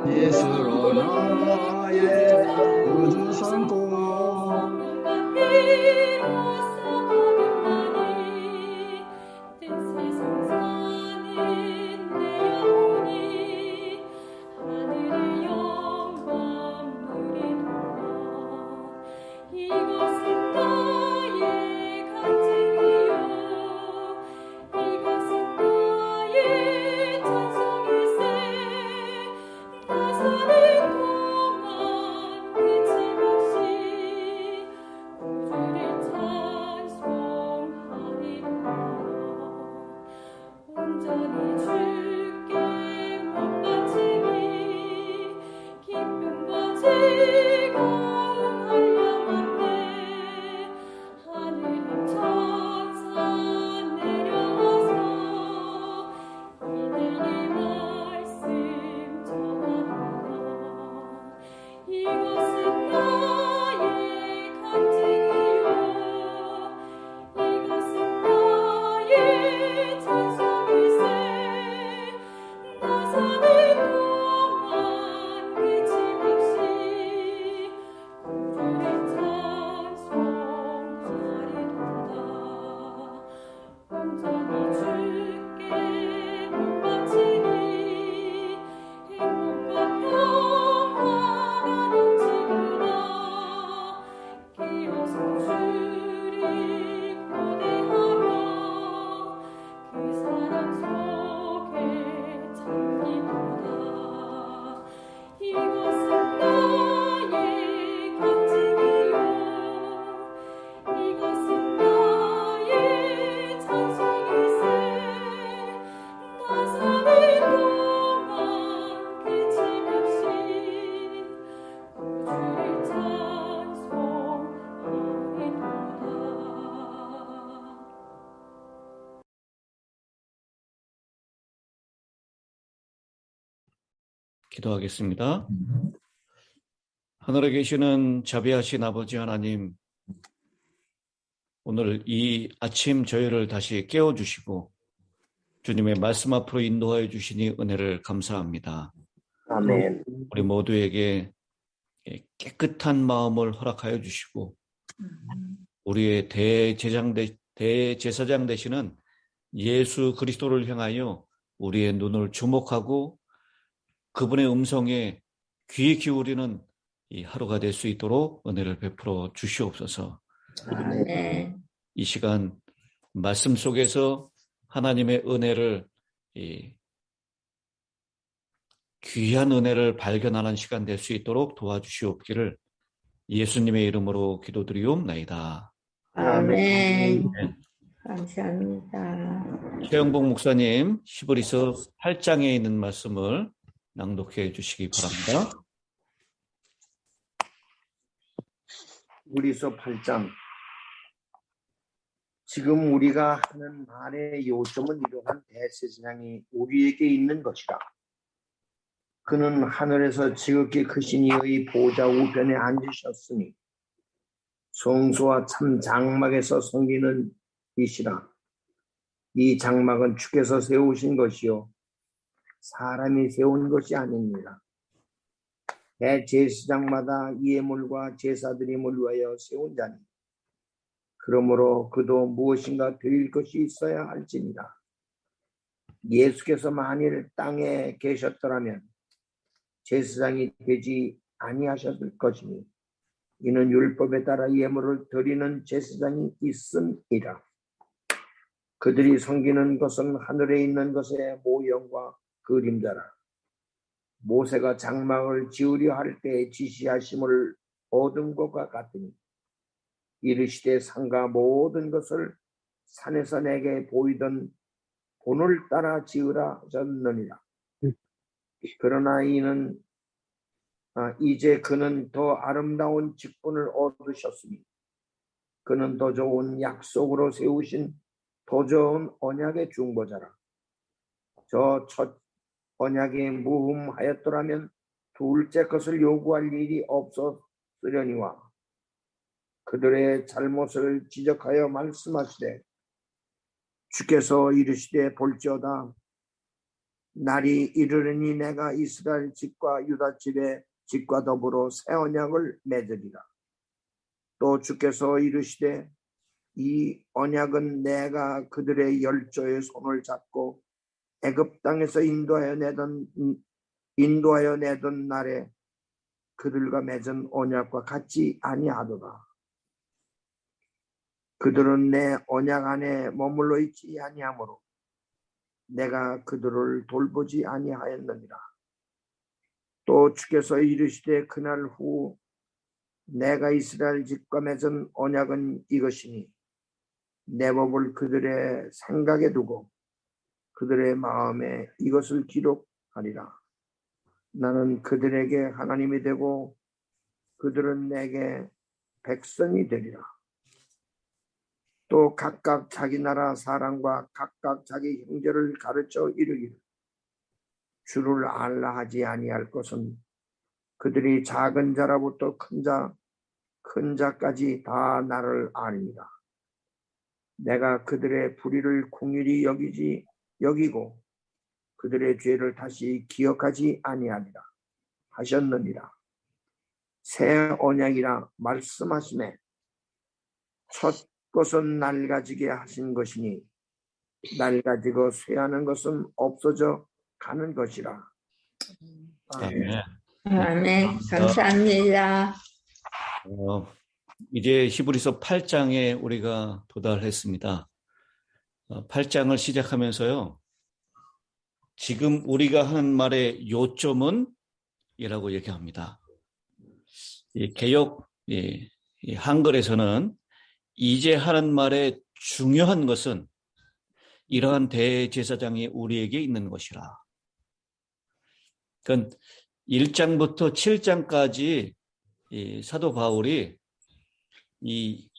예수로 나의 구주 삼고 기도하겠습니다. 하늘에 계시는 자비하신 아버지 하나님, 오늘 이 아침 저희를 다시 깨워주시고 주님의 말씀 앞으로 인도하여 주시니 은혜를 감사합니다. 아멘. 우리 모두에게 깨끗한 마음을 허락하여 주시고 우리의 대제사장 되시는 예수 그리스도를 향하여 우리의 눈을 주목하고 그분의 음성에 귀 기울이는 이 하루가 될 수 있도록 은혜를 베풀어 주시옵소서. 아멘. 이 시간 말씀 속에서 하나님의 은혜를, 귀한 은혜를 발견하는 시간 될 수 있도록 도와주시옵기를 예수님의 이름으로 기도드리옵나이다. 아멘. 감사합니다. 최영복 목사님, 히브리서 8장에 있는 말씀을 낭독해 주시기 바랍니다. 히브리서 8장. 지금 우리가 하는 말의 요점은 이러한 대제사장이 우리에게 있는 것이라. 그는 하늘에서 지극히 크신 이의 보좌 우편에 앉으셨으니 성소와 참 장막에서 섬기는 이시라. 이 장막은 주께서 세우신 것이요 사람이 세운 것이 아닙니다. 대제사장마다 예물과 제사들이 물류하여 세운 자니 그러므로 그도 무엇인가 드릴 것이 있어야 할지니라. 예수께서 만일 땅에 계셨더라면 제사장이 되지 아니하셨을 것이니 이는 율법에 따라 예물을 드리는 제사장이 있음이라. 그들이 섬기는 것은 하늘에 있는 것의 모형과 그림자라. 모세가 장막을 지으려 할 때 지시하심을 얻은 것과 같으니 이르시되 산과 모든 것을 산에서 내게 보이던 본을 따라 지으라 하셨느니라. 그러나 이제 그는 더 아름다운 직분을 얻으셨으니 그는 더 좋은 약속으로 세우신 더 좋은 언약의 중보자라. 저 첫 언약이 무흠하였더라면 둘째 것을 요구할 일이 없었으려니와 그들의 잘못을 지적하여 말씀하시되 주께서 이르시되 볼지어다 날이 이르르니 내가 이스라엘 집과 유다 집의 집과 더불어 새 언약을 맺으리라. 또 주께서 이르시되 이 언약은 내가 그들의 열조의 손을 잡고 애굽 땅에서 인도하여 내던 날에 그들과 맺은 언약과 같지 아니하도다. 그들은 내 언약 안에 머물러 있지 아니하므로 내가 그들을 돌보지 아니하였느니라. 또 주께서 이르시되 그날 후 내가 이스라엘 집과 맺은 언약은 이것이니 내 법을 그들의 생각에 두고 그들의 마음에 이것을 기록하리라. 나는 그들에게 하나님이 되고 그들은 내게 백성이 되리라. 또 각각 자기 나라 사람과 각각 자기 형제를 가르쳐 이르기를 주를 알라 하지 아니할 것은 그들이 작은 자라부터 큰 자까지 다 나를 아니라. 내가 그들의 불의를 긍휼히 여기고 그들의 죄를 다시 기억하지 아니하리라 하셨느니라. 새 언약이라 말씀하시매 첫 것은 낡아지게 하신 것이니 낡아지고 쇠하는 것은 없어져 가는 것이라. 아멘. 아멘. 감사합니다. 이제 히브리서 8장에 우리가 도달했습니다. 8장을 시작하면서요. 지금 우리가 하는 말의 요점은 이라고 얘기합니다. 이 개역 이 한글에서는 이제 하는 말의 중요한 것은 이러한 대제사장이 우리에게 있는 것이라. 그러니까 1장부터 7장까지 이 사도 바울이 이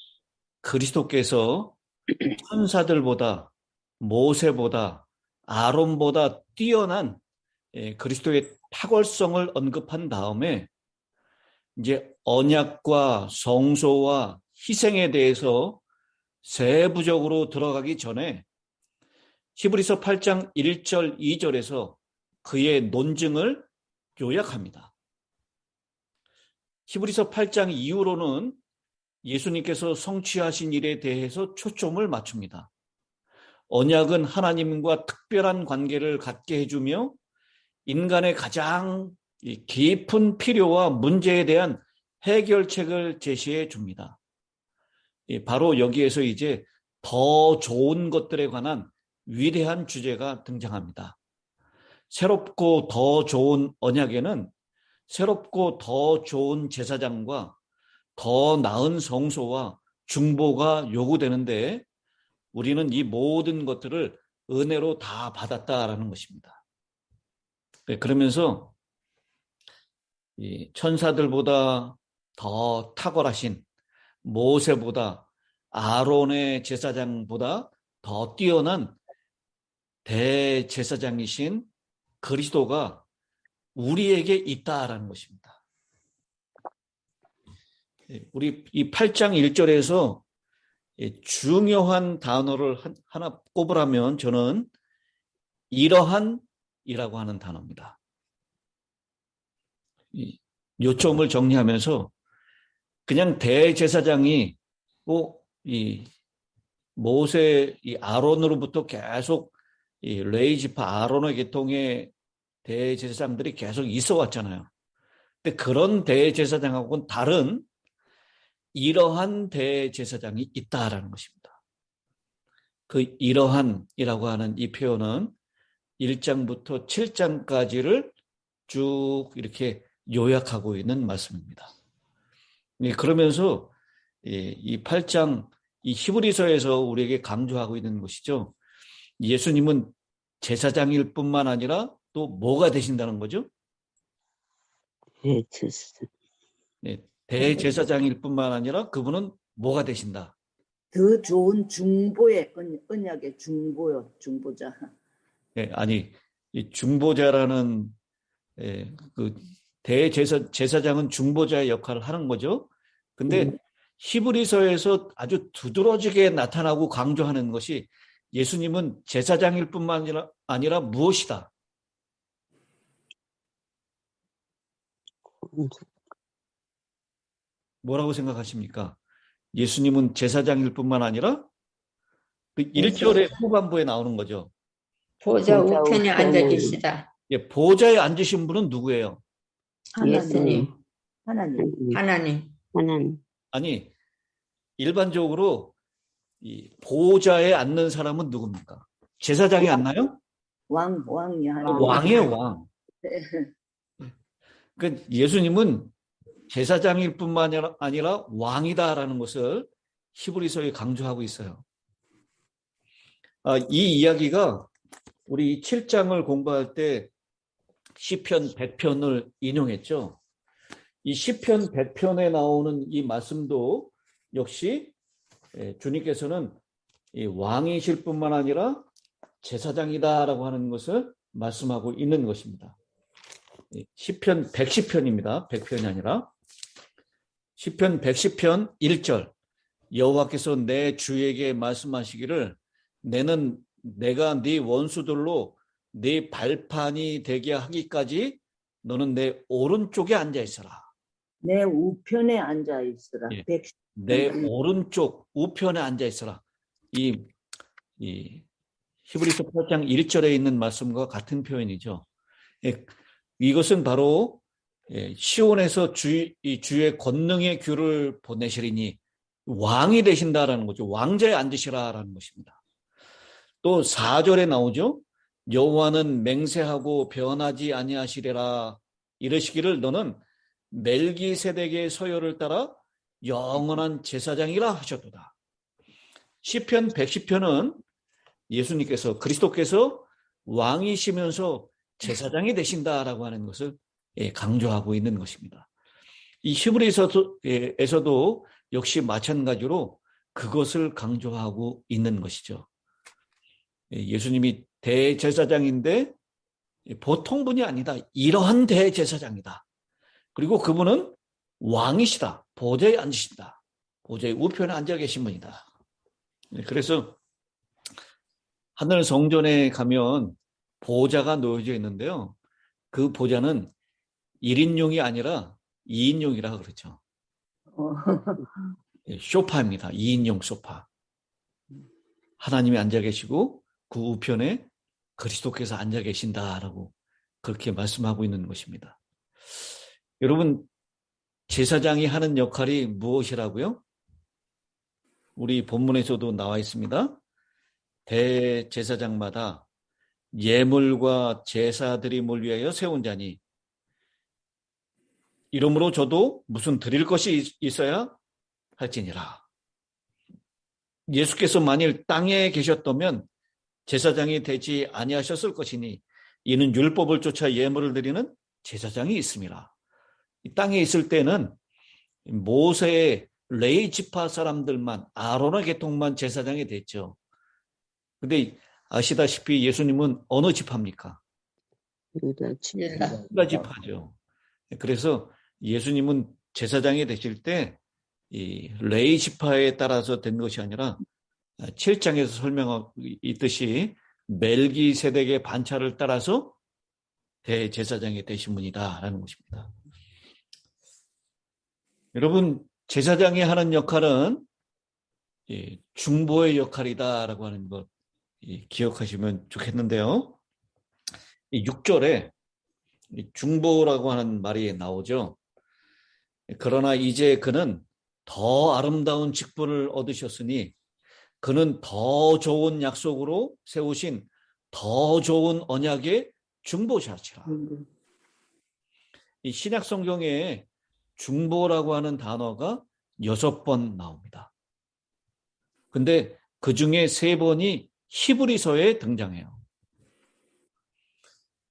그리스도께서 천사들보다 모세보다 아론보다 뛰어난 그리스도의 탁월성을 언급한 다음에 이제 언약과 성소와 희생에 대해서 세부적으로 들어가기 전에 히브리서 8장 1절 2절에서 그의 논증을 요약합니다. 히브리서 8장 이후로는 예수님께서 성취하신 일에 대해서 초점을 맞춥니다. 언약은 하나님과 특별한 관계를 갖게 해주며 인간의 가장 깊은 필요와 문제에 대한 해결책을 제시해 줍니다. 바로 여기에서 이제 더 좋은 것들에 관한 위대한 주제가 등장합니다. 새롭고 더 좋은 언약에는 새롭고 더 좋은 제사장과 더 나은 성소와 중보가 요구되는데 우리는 이 모든 것들을 은혜로 다 받았다라는 것입니다. 그러면서 이 천사들보다 더 탁월하신 모세보다 아론의 제사장보다 더 뛰어난 대제사장이신 그리스도가 우리에게 있다라는 것입니다. 우리 이 8장 1절에서 중요한 단어를 하나 꼽으라면 저는 이러한이라고 하는 단어입니다. 요점을 정리하면서 그냥 대제사장이 이 모세 이 아론으로부터 계속 이 레위지파 아론의 계통의 대제사장들이 계속 있어 왔잖아요. 근데 그런 대제사장하고는 다른 이러한 대제사장이 있다라는 것입니다. 그 이러한이라고 하는 이 표현은 1장부터 7장까지를 쭉 이렇게 요약하고 있는 말씀입니다. 그러면서 이 8장 이 히브리서에서 우리에게 강조하고 있는 것이죠. 예수님은 제사장일 뿐만 아니라 또 뭐가 되신다는 거죠? 대제사장일 뿐만 아니라 그분은 뭐가 되신다? 더 좋은 중보의 언약의 중보자. 아니 이 중보자라는 그 제사장은 중보자의 역할을 하는 거죠. 근데 히브리서에서 아주 두드러지게 나타나고 강조하는 것이 예수님은 제사장일 뿐만 아니라 무엇이다? 뭐라고 생각하십니까? 예수님은 제사장일 뿐만 아니라 그 1절의 후반부에 나오는 거죠. 보좌 우편에 앉아 계시다. 예, 보좌에 앉으신 분은 누구예요? 하나님. 하나님. 아니, 일반적으로 이 보좌에 앉는 사람은 누굽니까? 제사장이 앉나요? 왕이 왕이에요, 왕. 그 예수님은 제사장일 뿐만 아니라 왕이다라는 것을 히브리서에 강조하고 있어요. 이 이야기가 우리 7장을 공부할 때 시편 100편을 인용했죠. 이 시편 100편에 나오는 이 말씀도 역시 주님께서는 이 왕이실 뿐만 아니라 제사장이다라고 하는 것을 말씀하고 있는 것입니다. 시편 110편입니다. 100편이 아니라. 시편 110편 1절. 여호와께서 내 주에게 말씀하시기를 내가 네 원수들로 네 발판이 되게 하기까지 너는 내 오른쪽에 앉아 있어라. 내 우편에 앉아 있으라. 예. 내 오른쪽 우편에 앉아 있어라. 이 히브리서 8장 1절에 있는 말씀과 같은 표현이죠. 예. 이것은 바로 시온에서 주의 권능의 규를 보내시리니 왕이 되신다라는 거죠. 왕자에 앉으시라라는 것입니다. 또 4절에 나오죠. 여호와는 맹세하고 변하지 아니하시리라. 이르시기를 너는 멜기세덱의 서열을 따라 영원한 제사장이라 하셨도다. 시편 110편은 예수님께서 그리스도께서 왕이시면서 제사장이 되신다라고 하는 것을 강조하고 있는 것입니다. 이 히브리서에서도 역시 마찬가지로 그것을 강조하고 있는 것이죠. 예수님이 대제사장인데 보통 분이 아니다. 이러한 대제사장이다. 그리고 그분은 왕이시다. 보좌에 앉으신다. 보좌의 우편에 앉아 계신 분이다. 그래서 하늘 성전에 가면 보좌가 놓여져 있는데요. 그 보좌는 1인용이 아니라 2인용이라 그러죠. 소파입니다. 2인용 소파. 하나님이 앉아 계시고 그 우편에 그리스도께서 앉아 계신다라고 그렇게 말씀하고 있는 것입니다. 여러분, 제사장이 하는 역할이 무엇이라고요? 우리 본문에서도 나와 있습니다. 대제사장마다 예물과 제사드림을 위하여 세운 자니 이러므로 저도 무슨 드릴 것이 있어야 할지니라. 예수께서 만일 땅에 계셨다면 제사장이 되지 아니하셨을 것이니 이는 율법을 쫓아 예물을 드리는 제사장이 있음이라. 이 땅에 있을 때는 모세의 레위 지파 사람들만, 아론의 계통만 제사장이 됐죠. 근데 아시다시피 예수님은 어느 지파입니까? 유다 지파죠. 그래서 예수님은 제사장이 되실 때 이 레위 지파에 따라서 된 것이 아니라 7장에서 설명하고 있듯이 멜기세덱의 반차를 따라서 대제사장이 되신 분이다라는 것입니다. 여러분, 제사장이 하는 역할은 중보의 역할이다라고 하는 것 기억하시면 좋겠는데요. 6절에 중보라고 하는 말이 나오죠. 그러나 이제 그는 더 아름다운 직분을 얻으셨으니 그는 더 좋은 약속으로 세우신 더 좋은 언약의 중보자시라. 이 신약 성경에 중보라고 하는 단어가 6번 나옵니다. 근데 그 중에 3번이 히브리서에 등장해요.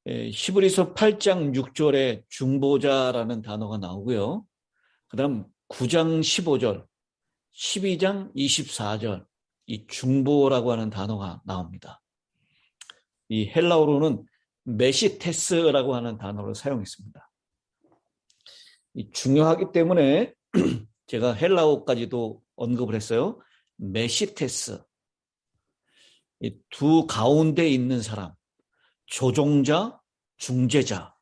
히브리서 8장 6절에 중보자라는 단어가 나오고요. 그 다음 9장 15절, 12장 24절, 이 중보라고 하는 단어가 나옵니다. 이 헬라어로는 메시테스라고 하는 단어를 사용했습니다. 중요하기 때문에 제가 헬라어까지도 언급을 했어요. 메시테스. 이 두 가운데 있는 사람, 조종자, 중재자,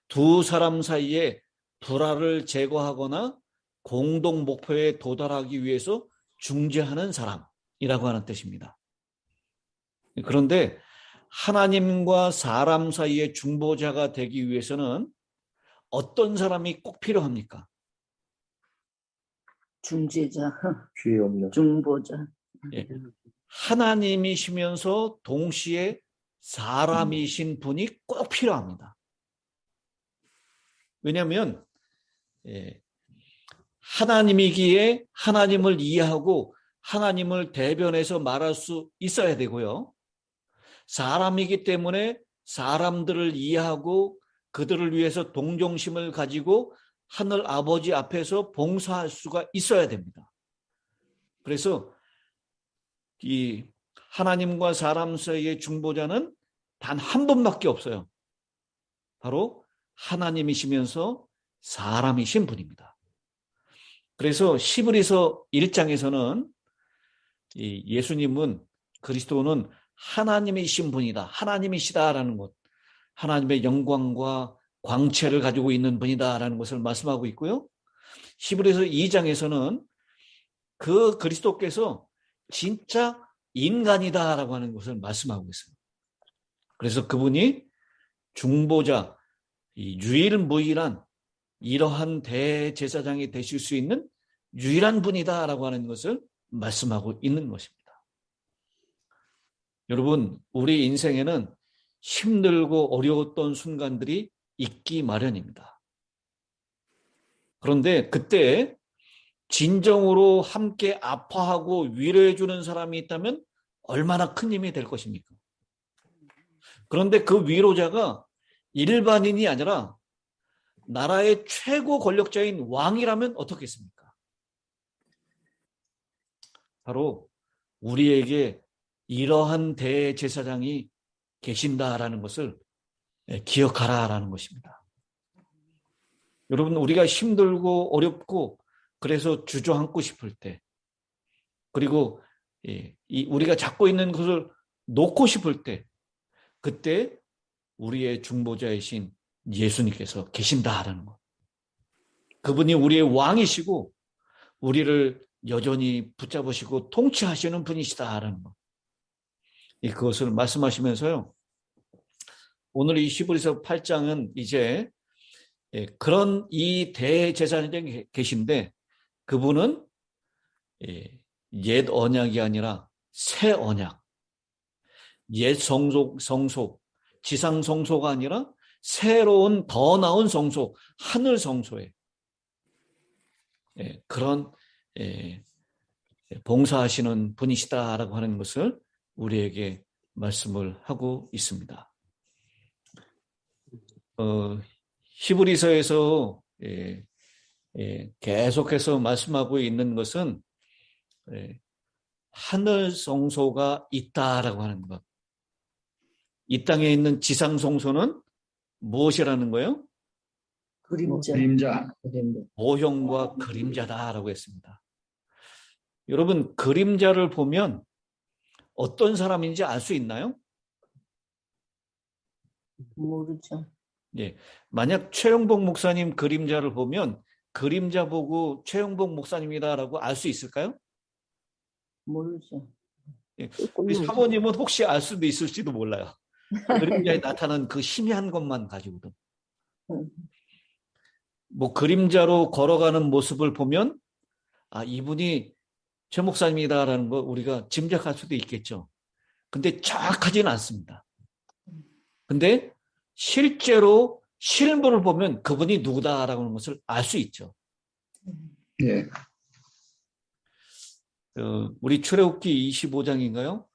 두 사람 사이에 불화를 제거하거나 공동 목표에 도달하기 위해서 중재하는 사람이라고 하는 뜻입니다. 그런데 하나님과 사람 사이의 중보자가 되기 위해서는 어떤 사람이 꼭 필요합니까? 중재자, 죄 없는 중보자. 예. 하나님이시면서 동시에 사람이신 분이 꼭 필요합니다. 왜냐하면 하나님이기에 하나님을 이해하고 하나님을 대변해서 말할 수 있어야 되고요. 사람이기 때문에 사람들을 이해하고 그들을 위해서 동정심을 가지고 하늘 아버지 앞에서 봉사할 수가 있어야 됩니다. 그래서 이 하나님과 사람 사이의 중보자는 단 한 분밖에 없어요. 바로 하나님이시면서 사람이신 분입니다. 그래서 히브리서 1장에서는 예수님은, 그리스도는 하나님이신 분이다, 하나님이시다라는 것, 하나님의 영광과 광채를 가지고 있는 분이다라는 것을 말씀하고 있고요. 히브리서 2장에서는 그 그리스도께서 진짜 인간이다라고 하는 것을 말씀하고 있어요. 그래서 그분이 중보자, 유일무이한 이러한 대제사장이 되실 수 있는 유일한 분이다라고 하는 것을 말씀하고 있는 것입니다. 여러분, 우리 인생에는 힘들고 어려웠던 순간들이 있기 마련입니다. 그런데 그때 진정으로 함께 아파하고 위로해 주는 사람이 있다면 얼마나 큰 힘이 될 것입니까? 그런데 그 위로자가 일반인이 아니라 나라의 최고 권력자인 왕이라면 어떻겠습니까? 바로 우리에게 이러한 대제사장이 계신다라는 것을 기억하라라는 것입니다. 여러분, 우리가 힘들고 어렵고 그래서 주저앉고 싶을 때, 그리고 우리가 잡고 있는 것을 놓고 싶을 때, 그때 우리의 중보자이신 예수님께서 계신다라는 것. 그분이 우리의 왕이시고 우리를 여전히 붙잡으시고 통치하시는 분이시다라는 것. 그것을 말씀하시면서요, 오늘 이 히브리서 8장은 이제 그런 이 대제사장이 계신데 그분은 옛 언약이 아니라 새 언약, 옛 성소, 지상 성소가 아니라 새로운 더 나은 성소, 하늘 성소에 그런 봉사하시는 분이시다라고 하는 것을 우리에게 말씀을 하고 있습니다. 히브리서에서 계속해서 말씀하고 있는 것은 하늘 성소가 있다라고 하는 것. 이 땅에 있는 지상 성소는 무엇이라는 거예요? 그림자. 모형과 그림자다라고 했습니다. 여러분, 그림자를 보면 어떤 사람인지 알 수 있나요? 모르죠. 예, 만약 최영복 목사님 그림자를 보면 그림자 보고 최영복 목사님이다라고 알 수 있을까요? 모르죠. 예, 우리 사모님은 혹시 알 수도 있을지도 몰라요. 그림자에 나타난 그 희미한 것만 가지고도. 뭐 그림자로 걸어가는 모습을 보면 이분이 최 목사님이다라는 거 우리가 짐작할 수도 있겠죠. 근데 정확하지는 않습니다. 근데 실제로 실물을 보면 그분이 누구다라고 하는 것을 알 수 있죠. 예. 우리 출애굽기 25장인가요?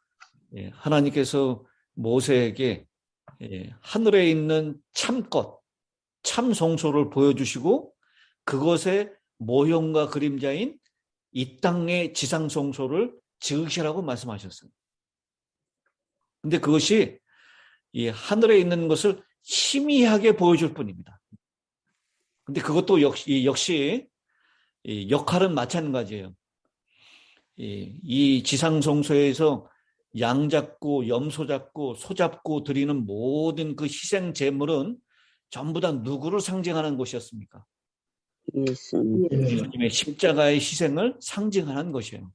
예, 하나님께서 모세에게 하늘에 있는 참것, 참 성소를 보여주시고 그것의 모형과 그림자인 이 땅의 지상 성소를 지으시라고 말씀하셨어요. 근데 그것이 이 하늘에 있는 것을 희미하게 보여줄 뿐입니다. 근데 그것도 역시 역할은 마찬가지예요. 이 지상 성소에서 양 잡고 염소 잡고 소 잡고 드리는 모든 그 희생 제물은 전부 다 누구를 상징하는 것이었습니까? 예수님의 십자가의 희생을 상징하는 것이에요.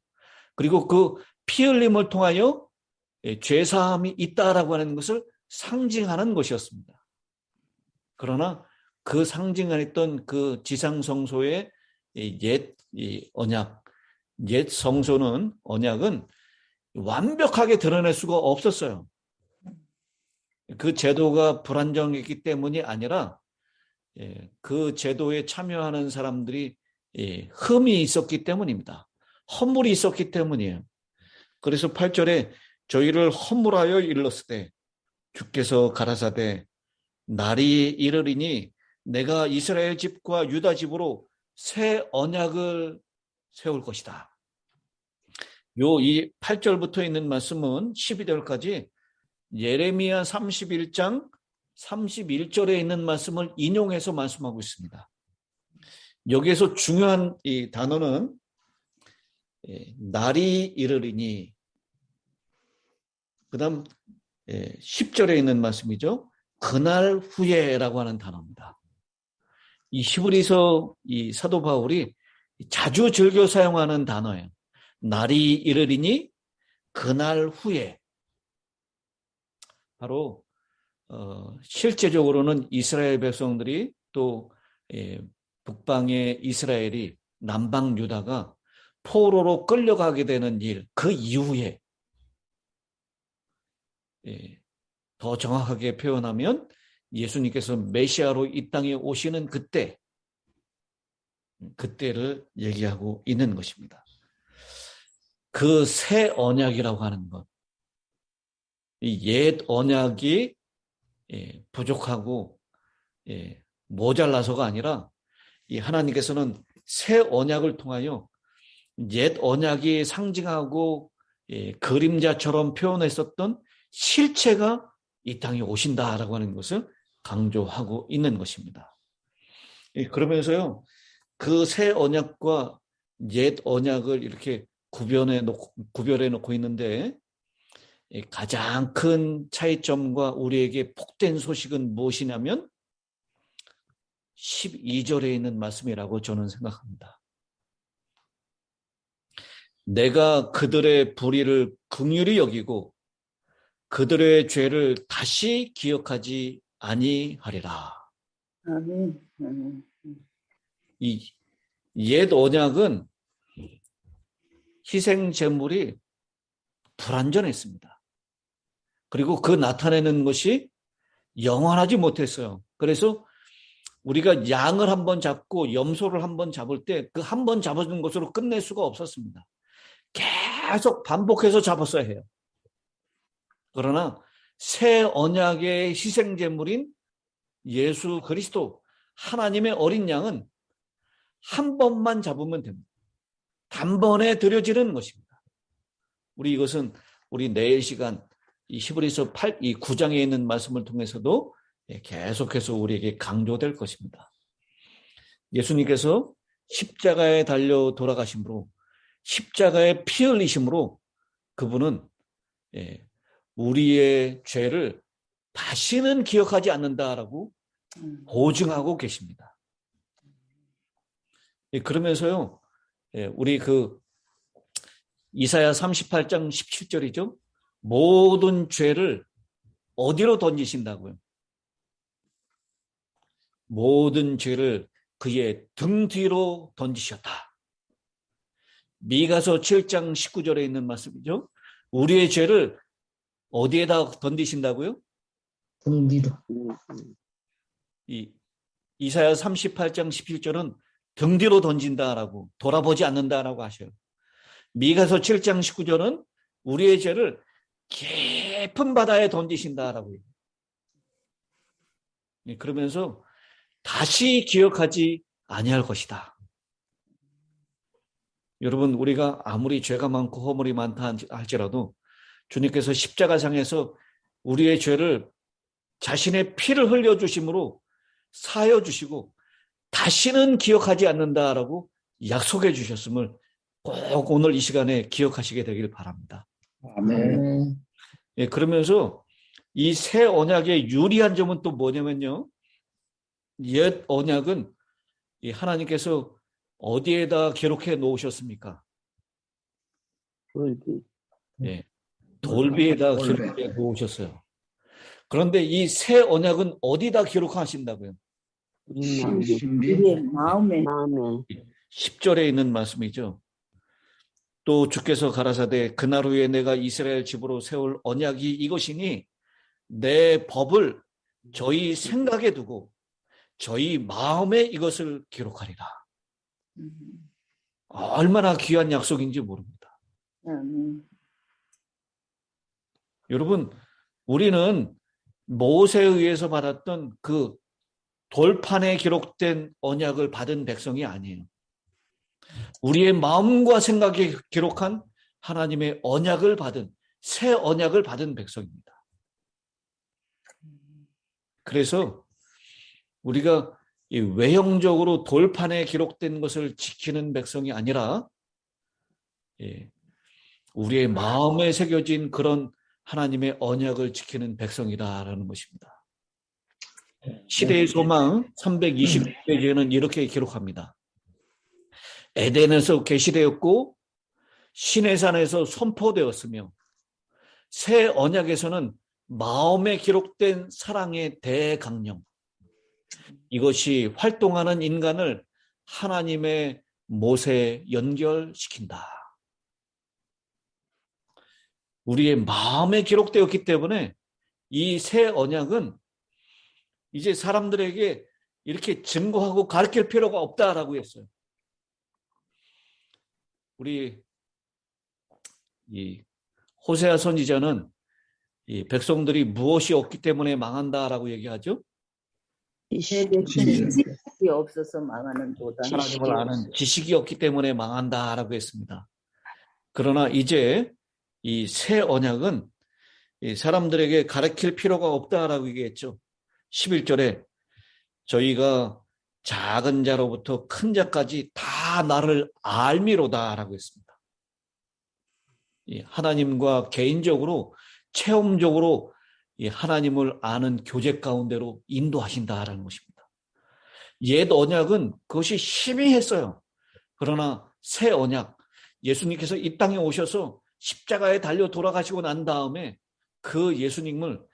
그리고 그 피 흘림을 통하여 죄사함이 있다라고 하는 것을 상징하는 것이었습니다. 그러나 그 상징했던 그 지상성소의 옛 언약, 옛 성소는 언약은 완벽하게 드러낼 수가 없었어요. 그 제도가 불안정했기 때문이 아니라 그 제도에 참여하는 사람들이 흠이 있었기 때문입니다. 허물이 있었기 때문이에요. 그래서 8절에 저희를 허물하여 일렀으되 주께서 가라사대 날이 이르리니 내가 이스라엘 집과 유다 집으로 새 언약을 세울 것이다. 이 8절부터 있는 말씀은 12절까지 예레미야 31장 31절에 있는 말씀을 인용해서 말씀하고 있습니다. 여기에서 중요한 이 단어는 날이 이르리니, 그 다음 10절에 있는 말씀이죠. 그날 후에라고 하는 단어입니다. 이 히브리서 이 사도 바울이 자주 즐겨 사용하는 단어예요. 날이 이르리니 그날 후에. 바로 실제적으로는 이스라엘 백성들이 또 북방의 이스라엘이 남방 유다가 포로로 끌려가게 되는 일, 그 이후에 더 정확하게 표현하면 예수님께서 메시아로 이 땅에 오시는 그때를 얘기하고 있는 것입니다. 그 새 언약이라고 하는 것, 이 옛 언약이 부족하고 모자라서가 아니라 이 하나님께서는 새 언약을 통하여 옛 언약이 상징하고 그림자처럼 표현했었던 실체가 이 땅에 오신다라고 하는 것을 강조하고 있는 것입니다. 그러면서요, 그 새 언약과 옛 언약을 이렇게 구별해 놓고 있는데, 가장 큰 차이점과 우리에게 복된 소식은 무엇이냐면 12절에 있는 말씀이라고 저는 생각합니다. 내가 그들의 불의를 긍휼히 여기고 그들의 죄를 다시 기억하지 아니하리라. 아멘. 이 옛 언약은 희생 제물이 불완전했습니다. 그리고 그 나타내는 것이 영원하지 못했어요. 그래서 우리가 양을 한번 잡고 염소를 한번 잡을 때 그 한 번 잡아준 것으로 끝낼 수가 없었습니다. 계속 반복해서 잡았어야 해요. 그러나 새 언약의 희생 제물인 예수 그리스도 하나님의 어린 양은 한 번만 잡으면 됩니다. 단번에 드려지는 것입니다. 이것은 우리 내일 시간 이 히브리서 9장에 있는 말씀을 통해서도 계속해서 우리에게 강조될 것입니다. 예수님께서 십자가에 달려 돌아가심으로, 십자가에 피 흘리심으로 그분은 우리의 죄를 다시는 기억하지 않는다라고 보증하고 계십니다. 그러면서요, 우리 이사야 38장 17절이죠. 모든 죄를 어디로 던지신다고요? 모든 죄를 그의 등 뒤로 던지셨다. 미가서 7장 19절에 있는 말씀이죠. 우리의 죄를 어디에다 던지신다고요? 등 뒤로. 이사야 38장 17절은 등 뒤로 던진다라고, 돌아보지 않는다라고 하셔요. 미가서 7장 19절은 우리의 죄를 깊은 바다에 던지신다라고 해요. 그러면서 다시 기억하지 아니할 것이다. 여러분, 우리가 아무리 죄가 많고 허물이 많다 할지라도 주님께서 십자가상에서 우리의 죄를 자신의 피를 흘려주심으로 사하여 주시고 다시는 기억하지 않는다라고 약속해 주셨음을 꼭 오늘 이 시간에 기억하시게 되길 바랍니다. 아멘. 그러면서 이 새 언약의 유리한 점은 또 뭐냐면요, 옛 언약은 이 하나님께서 어디에다 기록해 놓으셨습니까? 돌비. 예, 돌비에다 돌비. 기록해 놓으셨어요. 그런데 이 새 언약은 어디다 기록하신다고요? 신비. 우리의 마음에 10절에 있는 말씀이죠. 또 주께서 가라사대 그날 후에 내가 이스라엘 집으로 세울 언약이 이것이니 내 법을 저희 생각에 두고 저희 마음에 이것을 기록하리라. 얼마나 귀한 약속인지 모릅니다. 아멘. 여러분, 우리는 모세에 의해서 받았던 그 돌판에 기록된 언약을 받은 백성이 아니에요. 우리의 마음과 생각에 기록한 하나님의 언약을 받은, 새 언약을 받은 백성입니다. 그래서 우리가 이 외형적으로 돌판에 기록된 것을 지키는 백성이 아니라 우리의 마음에 새겨진 그런 하나님의 언약을 지키는 백성이다라는 것입니다. 시대의 소망 329페이지에는 이렇게 기록합니다. 에덴에서 계시되었고 시내산에서 선포되었으며 새 언약에서는 마음에 기록된 사랑의 대강령, 이것이 활동하는 인간을 하나님의 못에 연결시킨다. 우리의 마음에 기록되었기 때문에 이 새 언약은 이제 사람들에게 이렇게 증거하고 가르칠 필요가 없다라고 했어요. 우리 이 호세아 선지자는 이 백성들이 무엇이 없기 때문에 망한다라고 얘기하죠? 지식이 없어서 망하는 도다. 하나님을 아는 지식이 없기 때문에 망한다라고 했습니다. 그러나 이제 이 새 언약은 이 사람들에게 가르칠 필요가 없다라고 얘기했죠. 11절에 저희가 작은 자로부터 큰 자까지 다 나를 알미로다라고 했습니다. 하나님과 개인적으로 체험적으로 하나님을 아는 교제 가운데로 인도하신다라는 것입니다. 옛 언약은 그것이 희미했어요. 그러나 새 언약, 예수님께서 이 땅에 오셔서 십자가에 달려 돌아가시고 난 다음에 그 예수님을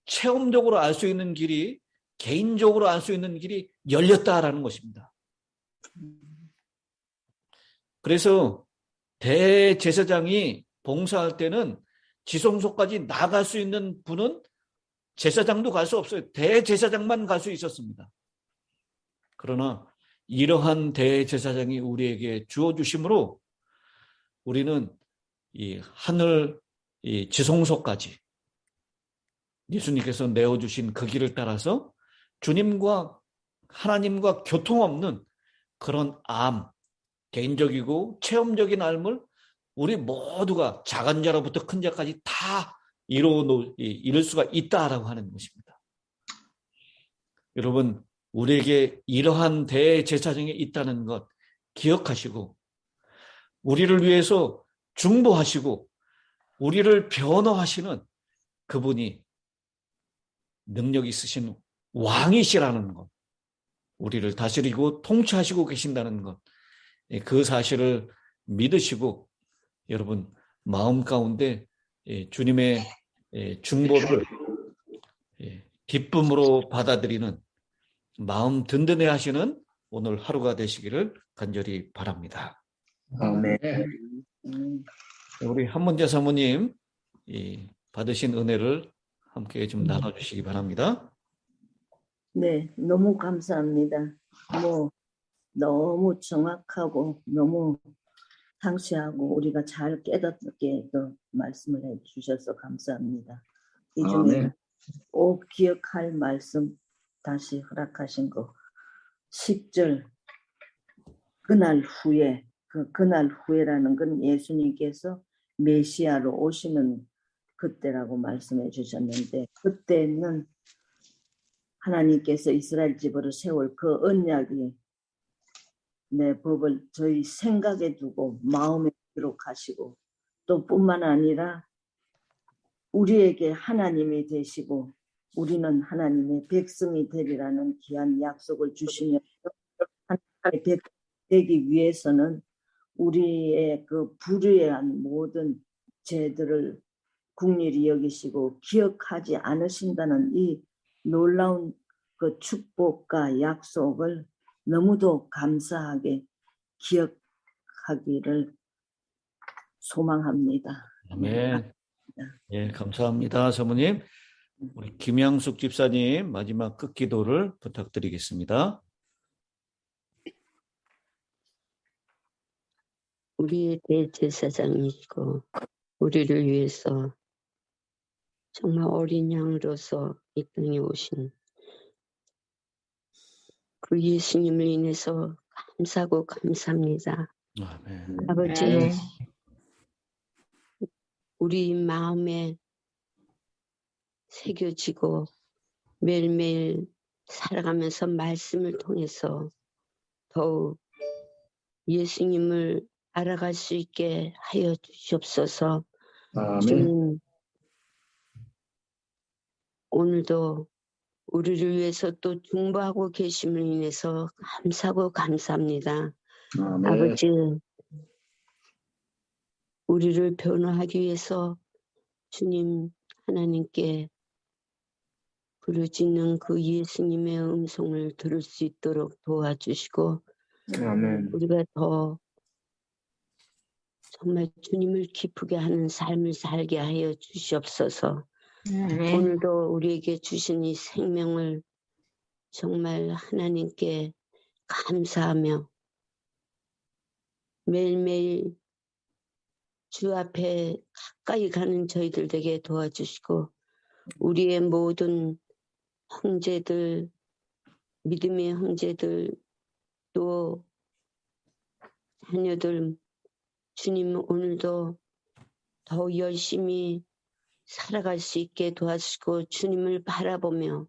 체험적으로 알 수 있는 길이, 개인적으로 알 수 있는 길이 열렸다라는 것입니다. 그래서 대제사장이 봉사할 때는 지성소까지 나갈 수 있는 분은 제사장도 갈 수 없어요. 대제사장만 갈 수 있었습니다. 그러나 이러한 대제사장이 우리에게 주어주심으로 우리는 이 하늘 이 지성소까지 예수님께서 내어주신 그 길을 따라서 주님과 하나님과 교통 없는 그런 개인적이고 체험적인 삶을 우리 모두가 작은 자로부터 큰 자까지 다 이룰 수가 있다라고 하는 것입니다. 여러분, 우리에게 이러한 대제사장이 있다는 것 기억하시고 우리를 위해서 중보하시고 우리를 변호하시는 그분이 능력 있으신 왕이시라는 것, 우리를 다스리고 통치하시고 계신다는 것, 그 사실을 믿으시고 여러분 마음 가운데 주님의 중보를 기쁨으로 받아들이는 마음 든든해 하시는 오늘 하루가 되시기를 간절히 바랍니다. 아멘. 우리 한문재 사모님 받으신 은혜를 함께 좀 나눠주시기 바랍니다. 네, 너무 감사합니다. 너무 정확하고 너무 상세하고 우리가 잘 깨닫게 또 말씀을 해주셔서 감사합니다. 이 중에 꼭 기억할 말씀 다시 허락하신 거 10절 그날 후에 그날 후에라는 건 예수님께서 메시아로 오시는 그때라고 말씀해 주셨는데 그때는 하나님께서 이스라엘 집으로 세울 그 언약이 내 법을 저희 생각에 두고 마음에 기록하시고 또 뿐만 아니라 우리에게 하나님이 되시고 우리는 하나님의 백성이 되리라는 귀한 약속을 주시면서 되기 위해서는 우리의 그 불의한 모든 죄들을 국률이 여기시고 기억하지 않으신다는 이 놀라운 그 축복과 약속을 너무도 감사하게 기억하기를 소망합니다. 아멘. 예, 감사합니다, 사모님. 우리 김양숙 집사님 마지막 끝기도를 부탁드리겠습니다. 우리의 대제사장이시고 우리를 위해서 정말 어린 양으로서 이 땅에 오신 그 예수님을 인해서 감사하고 감사합니다. 아멘. 아버지, 우리 마음에 새겨지고 매일매일 살아가면서 말씀을 통해서 더욱 예수님을 알아갈 수 있게 하여 주시옵소서. 주님, 오늘도 우리를 위해서 또 중보하고 계심을 인해서 감사하고 감사합니다. 아버지, 우리를 변호하기 위해서 주님 하나님께 부르짖는 그 예수님의 음성을 들을 수 있도록 도와주시고 우리가 더 정말 주님을 기쁘게 하는 삶을 살게 하여 주시옵소서. 오늘도 우리에게 주신 이 생명을 정말 하나님께 감사하며 매일매일 주 앞에 가까이 가는 저희들 되게 도와주시고 우리의 모든 형제들, 믿음의 형제들 또 자녀들 주님 오늘도 더 열심히 살아갈 수 있게 도와주시고 주님을 바라보며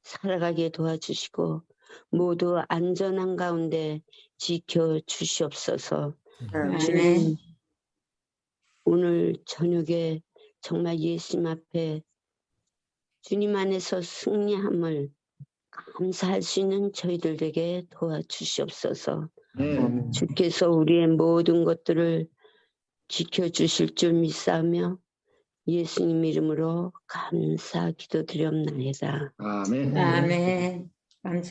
살아가게 도와주시고 모두 안전한 가운데 지켜주시옵소서. 주님 오늘 저녁에 정말 예수님 앞에 주님 안에서 승리함을 감사할 수 있는 저희들에게 도와주시옵소서. 주께서 우리의 모든 것들을 지켜주실 줄 믿사오며 예수님 이름으로 감사 기도드렸나이다. 아멘. 감사.